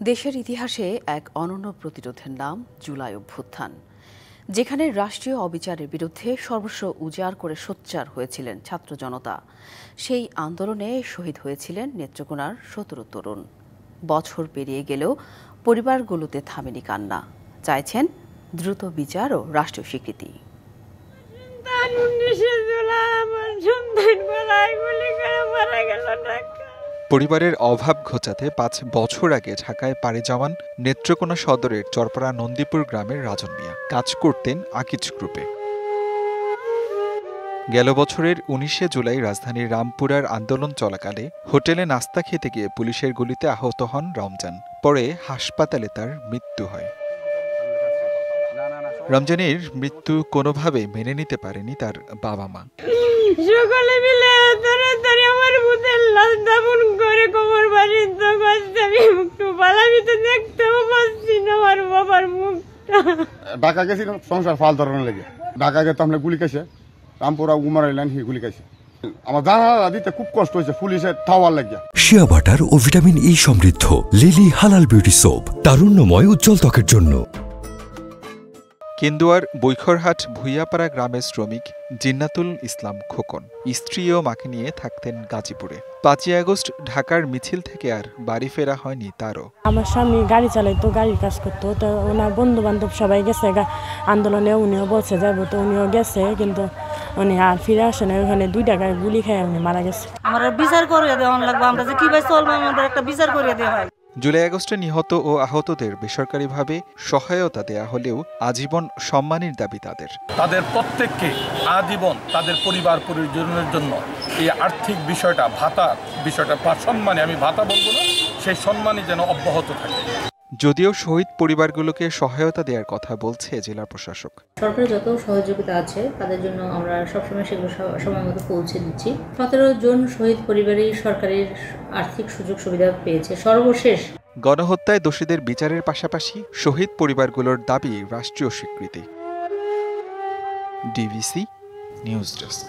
দেশের ইতিহাসে এক অনন্য প্রতিরোধের নাম জুলাই অভ্যুত্থান, যেখানে রাষ্ট্রীয় অবিচারের বিরুদ্ধে সর্বস্ব উজাড় করে সোচ্চার হয়েছিলেন ছাত্র জনতা। সেই আন্দোলনে শহীদ হয়েছিলেন নেত্রকোনার ১৭ তরুণ। বছর পেরিয়ে গেলেও পরিবারগুলোতে থামেনি কান্না, চাইছেন দ্রুত বিচার ও রাষ্ট্রীয় স্বীকৃতি। পরিবারের অভাব ঘোচাতে ৫ বছর আগে ঢাকায় পাড়ি জমান নেত্রকোনা সদরের চরপাড়া নন্দীপুর গ্রামের রাজন মিয়া কাজ করতেন আকিজ গ্রুপে। গেল বছরের ১৯শে জুলাই রাজধানীর রামপুরার আন্দোলন চলাকালে হোটেলে নাস্তা খেতে গিয়ে পুলিশের গুলিতে আহত হন রমজান। পরে হাসপাতালে তার মৃত্যু হয়। রমজানের মৃত্যু কোনোভাবে মেনে নিতে পারেনি তার বাবা মা। সকলে মিলে তাড়াতাড়ি আমার বুতের লাশ দাফন করে কবর বাড়িতে করতে আমি একটু পালাবি তো দেখতেও পাচ্ছি না আমার বাবার মুখটা। ঢাকা গেছি সংসার ফাল ধরানোর লেগে, ঢাকা গেতে আমরা গুলি খাইছে, রামপুরা উমার লাইন গুলি খাইছে। আমার জানালা দিতে খুব কষ্ট হয়েছে পুলিশের ঠাওয়ার লাগিয়া। শিয়া বাটার ও ভিটামিন ই সমৃদ্ধ লিলি হালাল বিউটি সোপ, তারুণ্যময় উজ্জ্বল ত্বকের জন্য। কেন্দুয়ার বৈখরহাট ভুইয়াপাড়া গ্রামের শ্রমিক জিন্নাতুল ইসলাম খোকন স্ত্রী ও মাকে নিয়ে থাকতেন গাজীপুরে। ৫ই আগস্ট ঢাকার মিছিল থেকে আর বাড়ি ফেরা হয়নি তারও। আমার স্বামী গাড়ি চালাইতো, গাড়ির কাজ করতো, তো ওনার বন্ধু বান্ধব সবাই গেছে আন্দোলনে, উনিও বলছে যাবো, তো উনিও গেছে, কিন্তু উনি আর ফিরে আসে না। ওখানে 2 টাকায় গুলি খেয়ে উনি মারা গেছে। আমরা বিচার করে দেওয়া লাগবে, আমরা যে কিভাবে চলবো আমাদের একটা বিচার করে দেওয়া হয়। জুলাই আগস্টে নিহত ও আহতদের বেসরকারিভাবে সহায়তা দেয়া হলেও আজীবন সম্মানের দাবি তাদের। তাদের প্রত্যেককে আজীবন তাদের পরিবার পরিজনের জন্য এই আর্থিক বিষয়টা, ভাতার বিষয়টা, সম্মানে, আমি ভাতা বলবো না, সেই সম্মানই যেন অব্যাহত থাকে। যদিও শহীদ পরিবারগুলোকে সহায়তা দেওয়ার কথা বলছে জেলা প্রশাসক। সরকারের যত সহযোগিতা আছে তাদের জন্য আমরা সবসময় সেগুলো সময় মতো পৌঁছে দিচ্ছি। ১৭ জন শহীদ পরিবারই সরকারের আর্থিক সুযোগ সুবিধা পেয়েছে। সর্বশেষ গণহত্যায় দোষীদের বিচারের পাশাপাশি শহীদ পরিবারগুলোর দাবি রাষ্ট্রীয় স্বীকৃতি। DVC news desk.